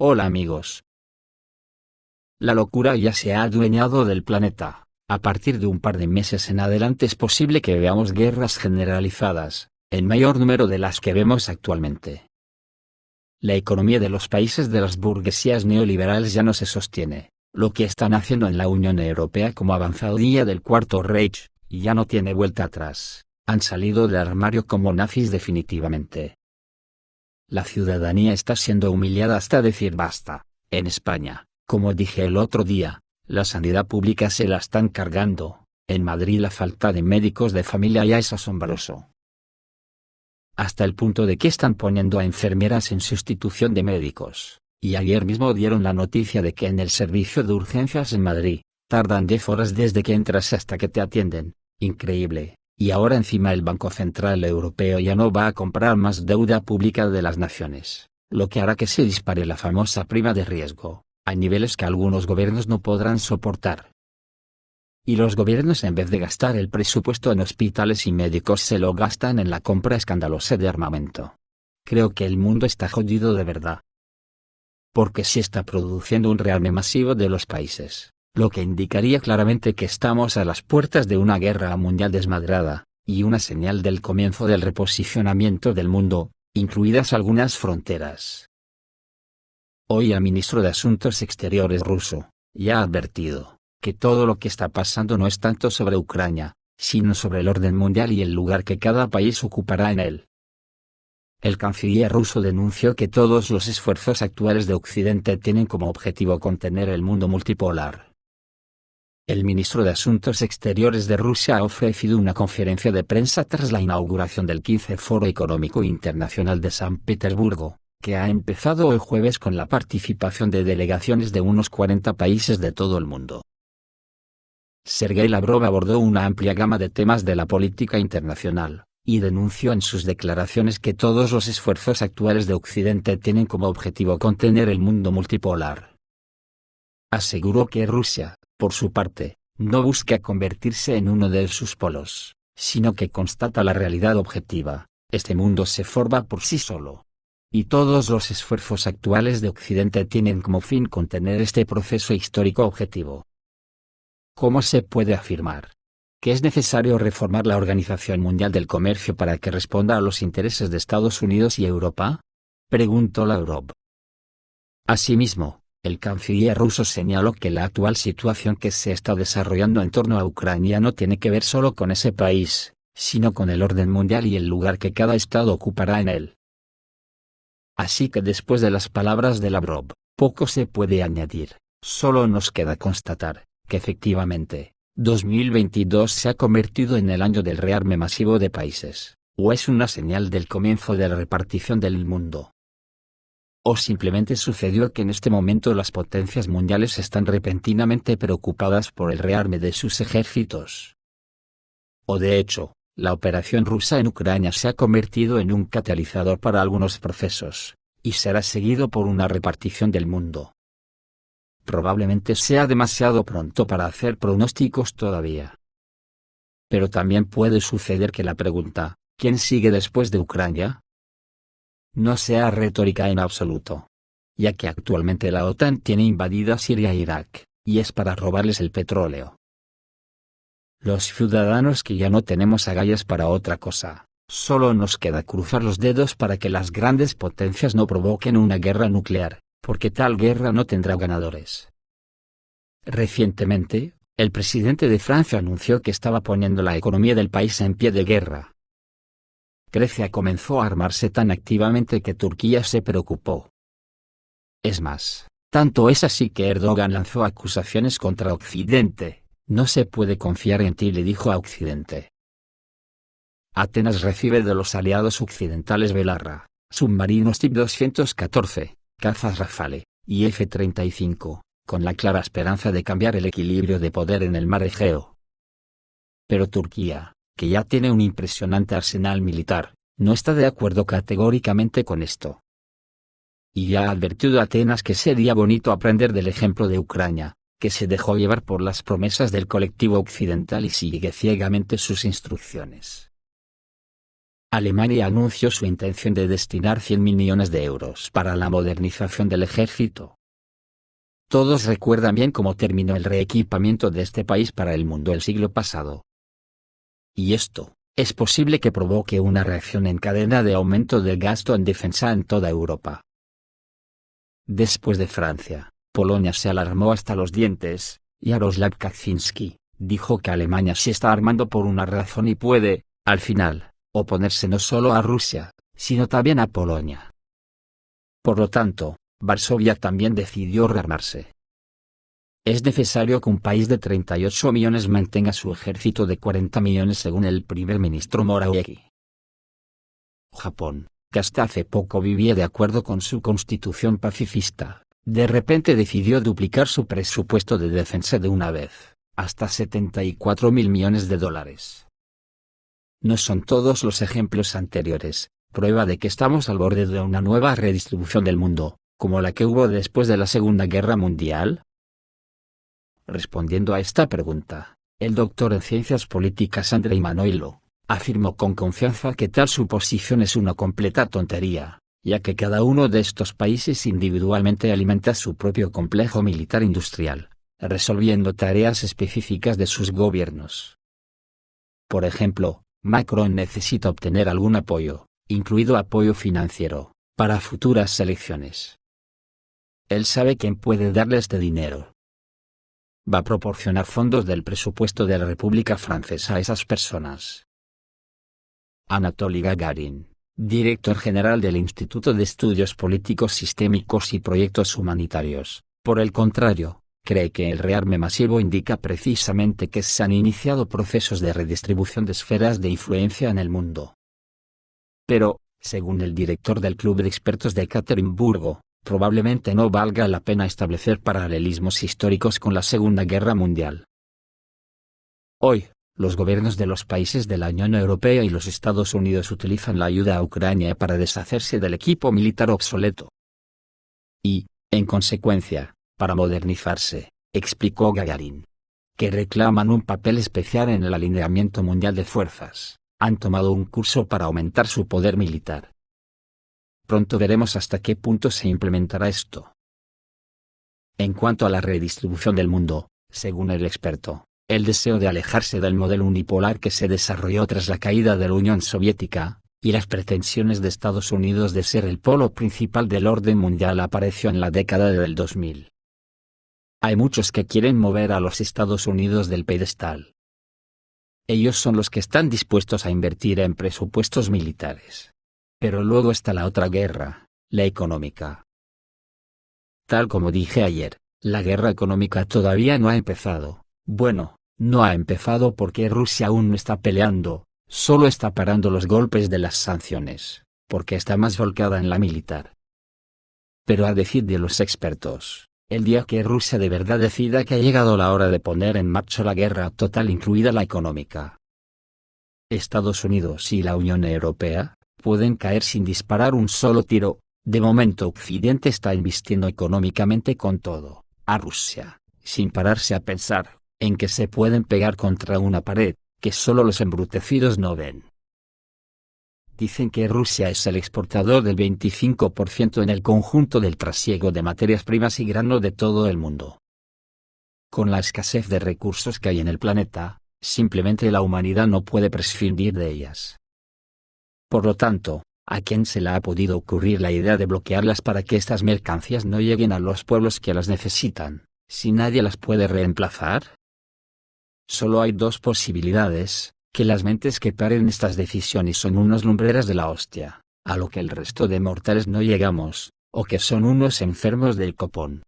Hola amigos. La locura ya se ha adueñado del planeta. A partir de un par de meses en adelante es posible que veamos guerras generalizadas, en mayor número de las que vemos actualmente. La economía de los países de las burguesías neoliberales ya no se sostiene. Lo que están haciendo en la Unión Europea como avanzadilla del Cuarto Reich, ya no tiene vuelta atrás. Han salido del armario como nazis definitivamente. La ciudadanía está siendo humillada hasta decir basta. En España, como dije el otro día, la sanidad pública se la están cargando. En Madrid la falta de médicos de familia ya es asombroso. Hasta el punto de que están poniendo a enfermeras en sustitución de médicos. Y ayer mismo dieron la noticia de que en el servicio de urgencias en Madrid, tardan 10 horas desde que entras hasta que te atienden. Increíble. Y ahora encima el Banco Central Europeo ya no va a comprar más deuda pública de las naciones, lo que hará que se dispare la famosa prima de riesgo, a niveles que algunos gobiernos no podrán soportar. Y los gobiernos, en vez de gastar el presupuesto en hospitales y médicos, se lo gastan en la compra escandalosa de armamento. Creo que el mundo está jodido de verdad. Porque se está produciendo un rearme masivo de los países, lo que indicaría claramente que estamos a las puertas de una guerra mundial desmadrada, y una señal del comienzo del reposicionamiento del mundo, incluidas algunas fronteras. Hoy el ministro de Asuntos Exteriores ruso, ya ha advertido que todo lo que está pasando no es tanto sobre Ucrania, sino sobre el orden mundial y el lugar que cada país ocupará en él. El canciller ruso denunció que todos los esfuerzos actuales de Occidente tienen como objetivo contener el mundo multipolar. El ministro de Asuntos Exteriores de Rusia ha ofrecido una conferencia de prensa tras la inauguración del 15 Foro Económico Internacional de San Petersburgo, que ha empezado el jueves con la participación de delegaciones de unos 40 países de todo el mundo. Sergei Lavrov abordó una amplia gama de temas de la política internacional, y denunció en sus declaraciones que todos los esfuerzos actuales de Occidente tienen como objetivo contener el mundo multipolar. Aseguró que Rusia, por su parte, no busca convertirse en uno de sus polos, sino que constata la realidad objetiva: este mundo se forma por sí solo. Y todos los esfuerzos actuales de Occidente tienen como fin contener este proceso histórico objetivo. ¿Cómo se puede afirmar que es necesario reformar la Organización Mundial del Comercio para que responda a los intereses de Estados Unidos y Europa?, preguntó Lavrov. Asimismo, el canciller ruso señaló que la actual situación que se está desarrollando en torno a Ucrania no tiene que ver solo con ese país, sino con el orden mundial y el lugar que cada estado ocupará en él. Así que después de las palabras de Lavrov, poco se puede añadir. Solo nos queda constatar que efectivamente, 2022 se ha convertido en el año del rearme masivo de países, o es una señal del comienzo de la repartición del mundo. O simplemente sucedió que en este momento las potencias mundiales están repentinamente preocupadas por el rearme de sus ejércitos. O de hecho, la operación rusa en Ucrania se ha convertido en un catalizador para algunos procesos, y será seguido por una repartición del mundo. Probablemente sea demasiado pronto para hacer pronósticos todavía. Pero también puede suceder que la pregunta, ¿quién sigue después de Ucrania?, no sea retórica en absoluto. Ya que actualmente la OTAN tiene invadida Siria e Irak, y es para robarles el petróleo. Los ciudadanos que ya no tenemos agallas para otra cosa, solo nos queda cruzar los dedos para que las grandes potencias no provoquen una guerra nuclear, porque tal guerra no tendrá ganadores. Recientemente, el presidente de Francia anunció que estaba poniendo la economía del país en pie de guerra. Grecia comenzó a armarse tan activamente que Turquía se preocupó. Es más, tanto es así que Erdogan lanzó acusaciones contra Occidente. No se puede confiar en ti, le dijo a Occidente. Atenas recibe de los aliados occidentales Belarra, submarinos Typ 214, cazas Rafale, y F-35, con la clara esperanza de cambiar el equilibrio de poder en el mar Egeo. Pero Turquía, que ya tiene un impresionante arsenal militar, no está de acuerdo categóricamente con esto. Y ya ha advertido a Atenas que sería bonito aprender del ejemplo de Ucrania, que se dejó llevar por las promesas del colectivo occidental y sigue ciegamente sus instrucciones. Alemania anunció su intención de destinar 100 millones de euros para la modernización del ejército. Todos recuerdan bien cómo terminó el reequipamiento de este país para el mundo el siglo pasado. Y esto, es posible que provoque una reacción en cadena de aumento del gasto en defensa en toda Europa. Después de Francia, Polonia se alarmó hasta los dientes. Jaroslaw Kaczynski dijo que Alemania se está armando por una razón y puede, al final, oponerse no solo a Rusia, sino también a Polonia. Por lo tanto, Varsovia también decidió rearmarse. Es necesario que un país de 38 millones mantenga su ejército de 40 millones según el primer ministro Morawiecki. Japón, que hasta hace poco vivía de acuerdo con su constitución pacifista, de repente decidió duplicar su presupuesto de defensa de una vez, hasta 74.000 millones de dólares. No son todos los ejemplos anteriores, prueba de que estamos al borde de una nueva redistribución del mundo, como la que hubo después de la Segunda Guerra Mundial? Respondiendo a esta pregunta, el doctor en Ciencias Políticas Andrei Manoilo afirmó con confianza que tal suposición es una completa tontería, ya que cada uno de estos países individualmente alimenta su propio complejo militar industrial, resolviendo tareas específicas de sus gobiernos. Por ejemplo, Macron necesita obtener algún apoyo, incluido apoyo financiero, para futuras elecciones. Él sabe quién puede darle este dinero. Va a proporcionar fondos del presupuesto de la República Francesa a esas personas. Anatoly Gagarin, director general del Instituto de Estudios Políticos Sistémicos y Proyectos Humanitarios, por el contrario, cree que el rearme masivo indica precisamente que se han iniciado procesos de redistribución de esferas de influencia en el mundo. Pero, según el director del Club de Expertos de Ekaterimburgo, probablemente no valga la pena establecer paralelismos históricos con la Segunda Guerra Mundial. Hoy, los gobiernos de los países de la Unión Europea y los Estados Unidos utilizan la ayuda a Ucrania para deshacerse del equipo militar obsoleto. Y, en consecuencia, para modernizarse, explicó Gagarin, que reclaman un papel especial en el alineamiento mundial de fuerzas, han tomado un curso para aumentar su poder militar. Pronto veremos hasta qué punto se implementará esto. En cuanto a la redistribución del mundo, según el experto, el deseo de alejarse del modelo unipolar que se desarrolló tras la caída de la Unión Soviética, y las pretensiones de Estados Unidos de ser el polo principal del orden mundial apareció en la década del 2000. Hay muchos que quieren mover a los Estados Unidos del pedestal. Ellos son los que están dispuestos a invertir en presupuestos militares. Pero luego está la otra guerra, la económica. Tal como dije ayer, la guerra económica todavía no ha empezado. Bueno, no ha empezado porque Rusia aún no está peleando, solo está parando los golpes de las sanciones, porque está más volcada en la militar. Pero a decir de los expertos, el día que Rusia de verdad decida que ha llegado la hora de poner en marcha la guerra total incluida la económica, Estados Unidos y la Unión Europea pueden caer sin disparar un solo tiro. De momento Occidente está invirtiendo económicamente con todo, a Rusia, sin pararse a pensar en que se pueden pegar contra una pared, que solo los embrutecidos no ven. Dicen que Rusia es el exportador del 25% en el conjunto del trasiego de materias primas y grano de todo el mundo. Con la escasez de recursos que hay en el planeta, simplemente la humanidad no puede prescindir de ellas. Por lo tanto, ¿a quién se le ha podido ocurrir la idea de bloquearlas para que estas mercancías no lleguen a los pueblos que las necesitan, si nadie las puede reemplazar? Solo hay dos posibilidades, que las mentes que paren estas decisiones son unos lumbreras de la hostia, a lo que el resto de mortales no llegamos, o que son unos enfermos del copón.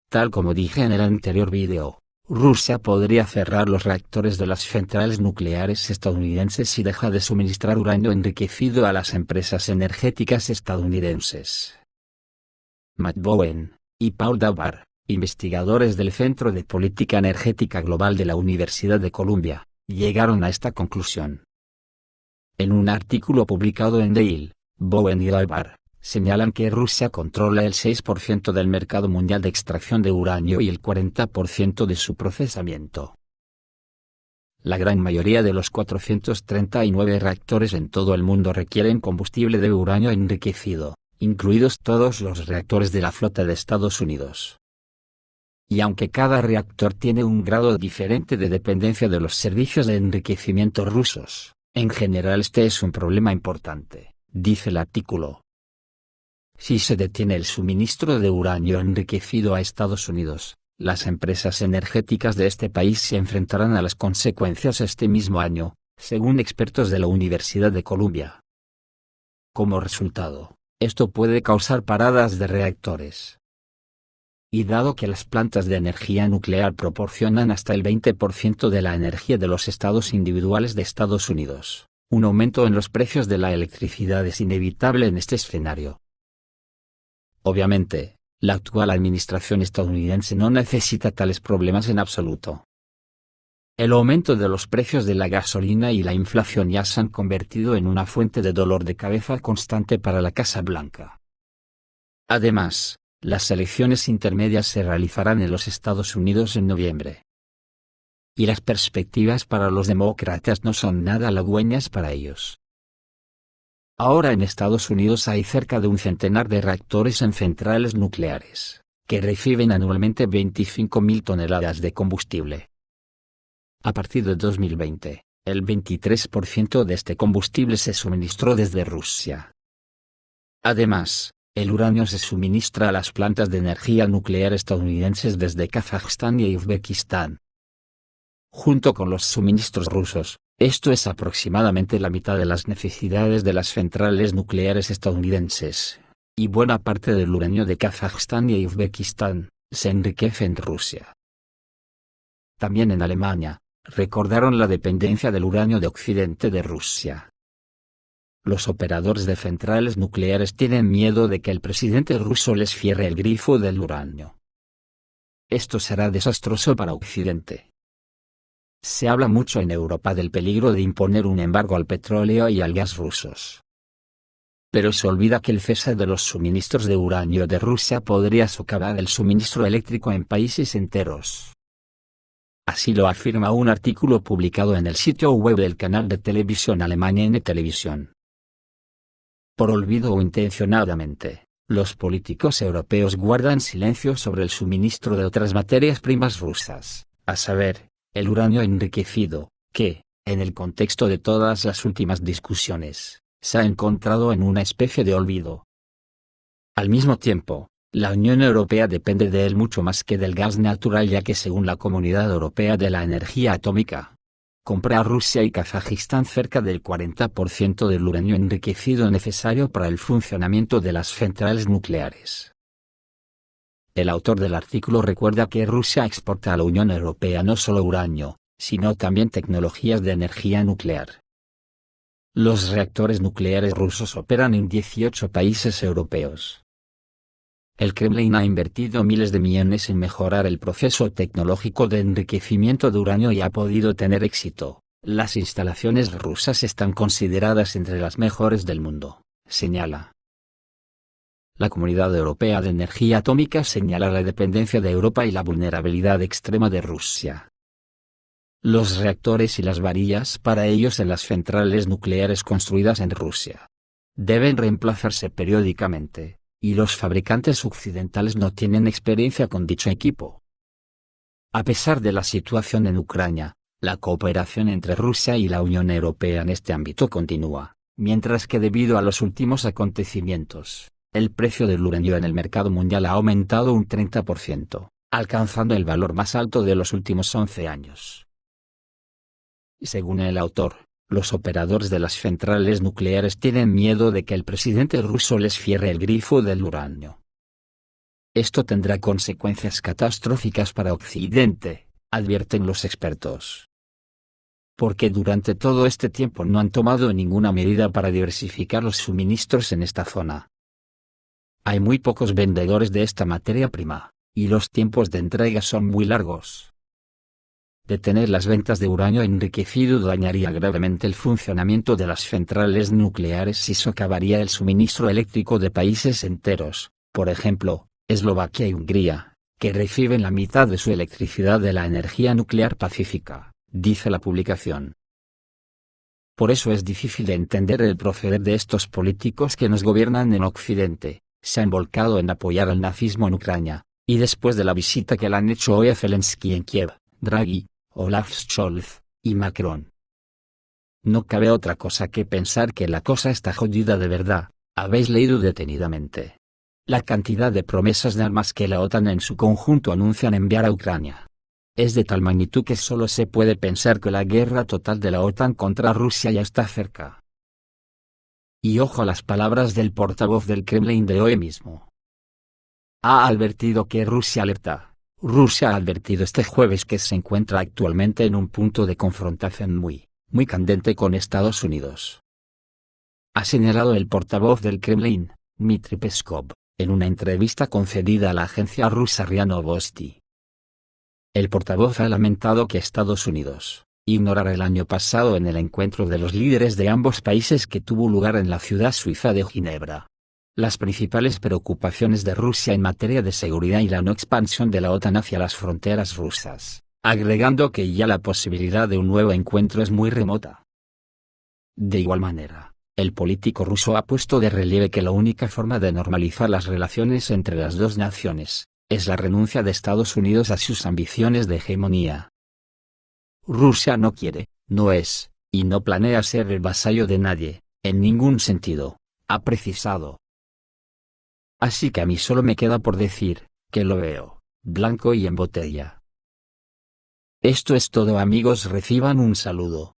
Tal como dije en el anterior vídeo, Rusia podría cerrar los reactores de las centrales nucleares estadounidenses si deja de suministrar uranio enriquecido a las empresas energéticas estadounidenses. Matt Bowen y Paul Davar, investigadores del Centro de Política Energética Global de la Universidad de Columbia, llegaron a esta conclusión. En un artículo publicado en The Hill, Bowen y Davar señalan que Rusia controla el 6% del mercado mundial de extracción de uranio y el 40% de su procesamiento. La gran mayoría de los 439 reactores en todo el mundo requieren combustible de uranio enriquecido, incluidos todos los reactores de la flota de Estados Unidos. Y aunque cada reactor tiene un grado diferente de dependencia de los servicios de enriquecimiento rusos, en general este es un problema importante, dice el artículo. Si se detiene el suministro de uranio enriquecido a Estados Unidos, las empresas energéticas de este país se enfrentarán a las consecuencias este mismo año, según expertos de la Universidad de Columbia. Como resultado, esto puede causar paradas de reactores. Y dado que las plantas de energía nuclear proporcionan hasta el 20% de la energía de los estados individuales de Estados Unidos, un aumento en los precios de la electricidad es inevitable en este escenario. Obviamente, la actual administración estadounidense no necesita tales problemas en absoluto. El aumento de los precios de la gasolina y la inflación ya se han convertido en una fuente de dolor de cabeza constante para la Casa Blanca. Además, las elecciones intermedias se realizarán en los Estados Unidos en noviembre. Y las perspectivas para los demócratas no son nada halagüeñas para ellos. Ahora en Estados Unidos hay cerca de un centenar de reactores en centrales nucleares, que reciben anualmente 25.000 toneladas de combustible. A partir de 2020, el 23% de este combustible se suministró desde Rusia. Además, el uranio se suministra a las plantas de energía nuclear estadounidenses desde Kazajstán y Uzbekistán. Junto con los suministros rusos, esto es aproximadamente la mitad de las necesidades de las centrales nucleares estadounidenses, y buena parte del uranio de Kazajstán y Uzbekistán se enriquece en Rusia. También en Alemania, recordaron la dependencia del uranio de Occidente de Rusia. Los operadores de centrales nucleares tienen miedo de que el presidente ruso les cierre el grifo del uranio. Esto será desastroso para Occidente. Se habla mucho en Europa del peligro de imponer un embargo al petróleo y al gas rusos. Pero se olvida que el cese de los suministros de uranio de Rusia podría socavar el suministro eléctrico en países enteros. Así lo afirma un artículo publicado en el sitio web del canal de televisión alemán N Televisión. Por olvido o intencionadamente, los políticos europeos guardan silencio sobre el suministro de otras materias primas rusas, a saber, el uranio enriquecido, que, en el contexto de todas las últimas discusiones, se ha encontrado en una especie de olvido. Al mismo tiempo, la Unión Europea depende de él mucho más que del gas natural, ya que según la Comunidad Europea de la Energía Atómica, compra a Rusia y Kazajistán cerca del 40% del uranio enriquecido necesario para el funcionamiento de las centrales nucleares. El autor del artículo recuerda que Rusia exporta a la Unión Europea no solo uranio, sino también tecnologías de energía nuclear. Los reactores nucleares rusos operan en 18 países europeos. El Kremlin ha invertido miles de millones en mejorar el proceso tecnológico de enriquecimiento de uranio y ha podido tener éxito. Las instalaciones rusas están consideradas entre las mejores del mundo, señala. La Comunidad Europea de Energía Atómica señala la dependencia de Europa y la vulnerabilidad extrema de Rusia. Los reactores y las varillas para ellos en las centrales nucleares construidas en Rusia deben reemplazarse periódicamente, y los fabricantes occidentales no tienen experiencia con dicho equipo. A pesar de la situación en Ucrania, la cooperación entre Rusia y la Unión Europea en este ámbito continúa, mientras que debido a los últimos acontecimientos, el precio del uranio en el mercado mundial ha aumentado un 30%, alcanzando el valor más alto de los últimos 11 años. Según el autor, los operadores de las centrales nucleares tienen miedo de que el presidente ruso les cierre el grifo del uranio. Esto tendrá consecuencias catastróficas para Occidente, advierten los expertos. Porque durante todo este tiempo no han tomado ninguna medida para diversificar los suministros en esta zona. Hay muy pocos vendedores de esta materia prima, y los tiempos de entrega son muy largos. Detener las ventas de uranio enriquecido dañaría gravemente el funcionamiento de las centrales nucleares y socavaría el suministro eléctrico de países enteros, por ejemplo, Eslovaquia y Hungría, que reciben la mitad de su electricidad de la energía nuclear pacífica, dice la publicación. Por eso es difícil de entender el proceder de estos políticos que nos gobiernan en Occidente. Se han volcado en apoyar al nazismo en Ucrania, y después de la visita que le han hecho hoy a Zelensky en Kiev, Draghi, Olaf Scholz y Macron. No cabe otra cosa que pensar que la cosa está jodida de verdad. Habéis leído detenidamente la cantidad de promesas de armas que la OTAN en su conjunto anuncian enviar a Ucrania. Es de tal magnitud que solo se puede pensar que la guerra total de la OTAN contra Rusia ya está cerca. Y ojo a las palabras del portavoz del Kremlin de hoy mismo. Ha advertido que Rusia alerta. Rusia ha advertido este jueves que se encuentra actualmente en un punto de confrontación muy candente con Estados Unidos. Ha señalado el portavoz del Kremlin, Dmitry Peskov, en una entrevista concedida a la agencia rusa RIA Novosti. El portavoz ha lamentado que Estados Unidos ignorara el año pasado en el encuentro de los líderes de ambos países que tuvo lugar en la ciudad suiza de Ginebra las principales preocupaciones de Rusia en materia de seguridad y la no expansión de la OTAN hacia las fronteras rusas, agregando que ya la posibilidad de un nuevo encuentro es muy remota. De igual manera, el político ruso ha puesto de relieve que la única forma de normalizar las relaciones entre las dos naciones es la renuncia de Estados Unidos a sus ambiciones de hegemonía. Rusia no quiere, no es, y no planea ser el vasallo de nadie, en ningún sentido, ha precisado. Así que a mí solo me queda por decir, que lo veo, blanco y en botella. Esto es todo amigos, reciban un saludo.